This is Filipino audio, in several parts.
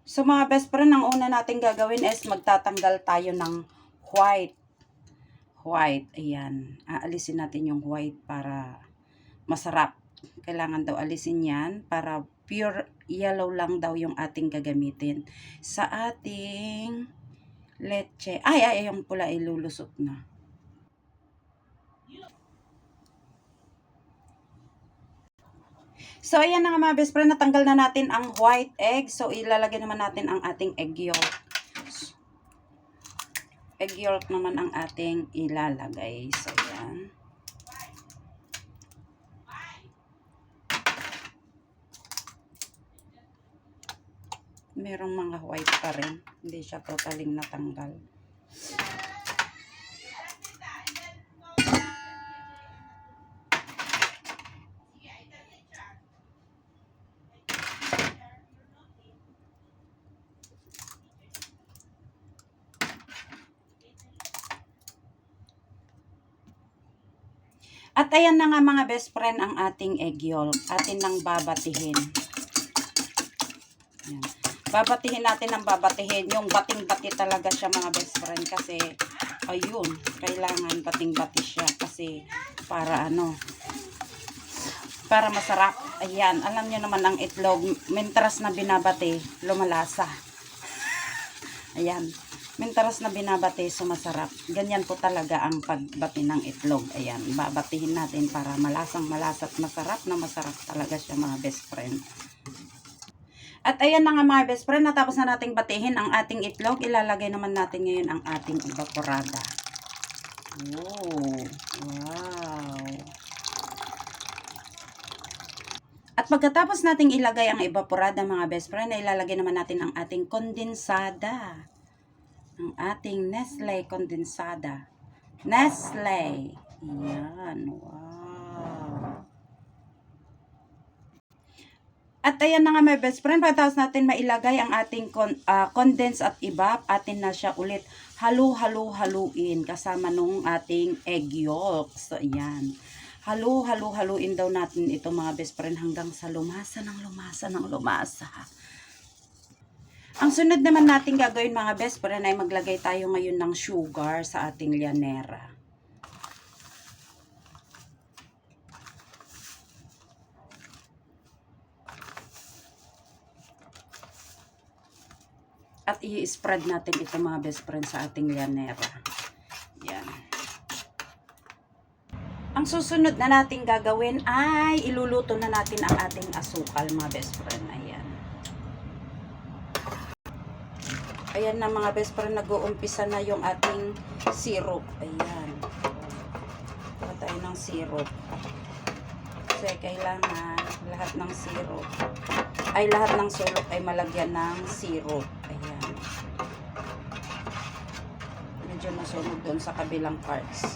So mga best friend, ang una natin gagawin is magtatanggal tayo ng white. White, ayan. Aalisin natin yung white para masarap. Kailangan daw alisin yan para pure yellow lang daw yung ating gagamitin sa ating leche. Ay, yung pula ilulusot na. So, ayan na nga mga best friend, natanggal na natin ang white egg. So, ilalagay naman natin ang ating egg yolk. Egg yolk naman ang ating ilalagay. So, ayan. Merong mga white pa rin. Hindi siya totaling natanggal. At ayan na nga mga best friend ang ating egg yolk. Atin nang babatihin. Ayan. Babatihin natin ang babatihin. Yung bating-bati talaga siya mga best friend. Kasi, ayun, kailangan bating-bati siya. Kasi, para para masarap. Ayan, alam nyo naman ang itlog. Mentras na binabati, lumalasa. Ayan. Mintaras na binabati, sumasarap. Ganyan po talaga ang pagbati ng itlog. Ayan, babatihin natin para malasang malasa at masarap na masarap talaga siya mga best friend. At ayan na nga mga best friend, natapos na nating batihin ang ating itlog. Ilalagay naman natin ngayon ang ating evaporada. Oh, wow. At pagkatapos nating ilagay ang evaporada mga best friend, ilalagay naman natin ang ating kondensada. Ang ating Nestle kondensada. Nestle. Ayan. Wow. At ayan na nga my best friend. Pagkatapos natin mailagay ang ating condense at evap, atin na siya ulit haluin kasama nung ating egg yolk. So ayan. Haluin daw natin ito mga best friend hanggang sa lumasa ng lumasa. Ang sunod naman natin gagawin mga best friend ay maglagay tayo ngayon ng sugar sa ating llanera. At i-spread natin ito mga best friend sa ating llanera. Yan. Ang susunod na natin gagawin ay iluluto na natin ang ating asukal mga best friend. Ayan. Ayan na mga best friend, nag-uumpisa na yung ating syrup. Ayan. Kuha tayo ng syrup. Kasi kailangan lahat ng syrup ay lahat ng sulok ay malagyan ng syrup. Ayan. Medyo nasunog doon sa kabilang parts.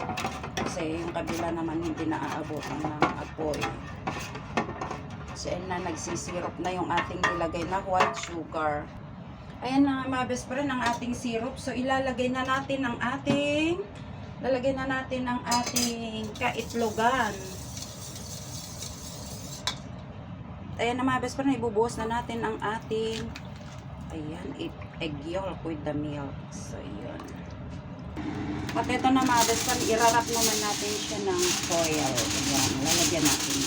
Kasi yung kabila naman hindi naaabotan ng apoy. So ayan na, nagsisirop na yung ating nilagay na white sugar. Ayan na mga best friend ang ating syrup. So ilalagay na natin ang ating kaitlogan. Ayan na mga best friend, ibubuhos na natin ang ating egg yolk with the milk. So yun. At ito na mga best friend, irarap naman natin siya ng foil. Ayan, lalagyan natin.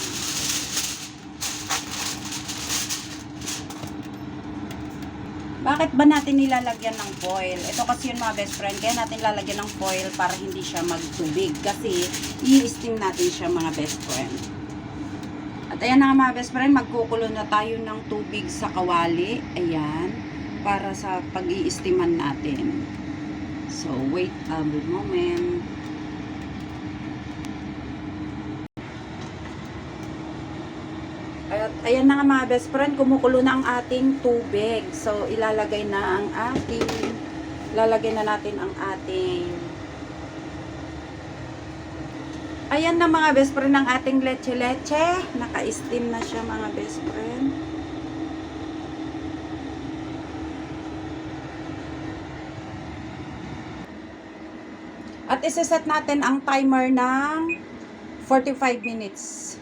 Bakit ba natin nilalagyan ng foil? Ito kasi yun mga best friend. Kaya natin lalagyan ng foil para hindi siya magtubig. Kasi i-steam natin siya mga best friend. At ayan na mga best friend. Magkukulo na tayo ng tubig sa kawali. Ayan. Para sa pag-i-steaman natin. So wait a moment. At ayan na nga mga best friend, kumukulo na ang ating tubig. So, lalagay na natin ang ating, ayan na mga best friend, ang ating leche. Naka-steam na siya mga best friend. At isa-set natin ang timer ng 45 minutes.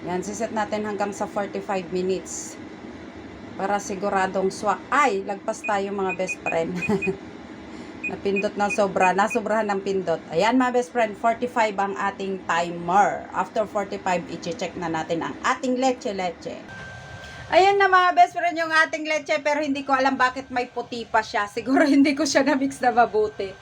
Yan, siset natin hanggang sa 45 minutes. Para siguradong swak. Ay, lagpas tayo mga best friend. Napindot ng sobra. Nasobrahan ng pindot. Ayan mga best friend, 45 ang ating timer. After 45, i-check na natin ang ating leche-leche. Ayan na mga best friend yung ating leche, pero hindi ko alam bakit may puti pa siya. Siguro hindi ko siya na-mix na mabuti.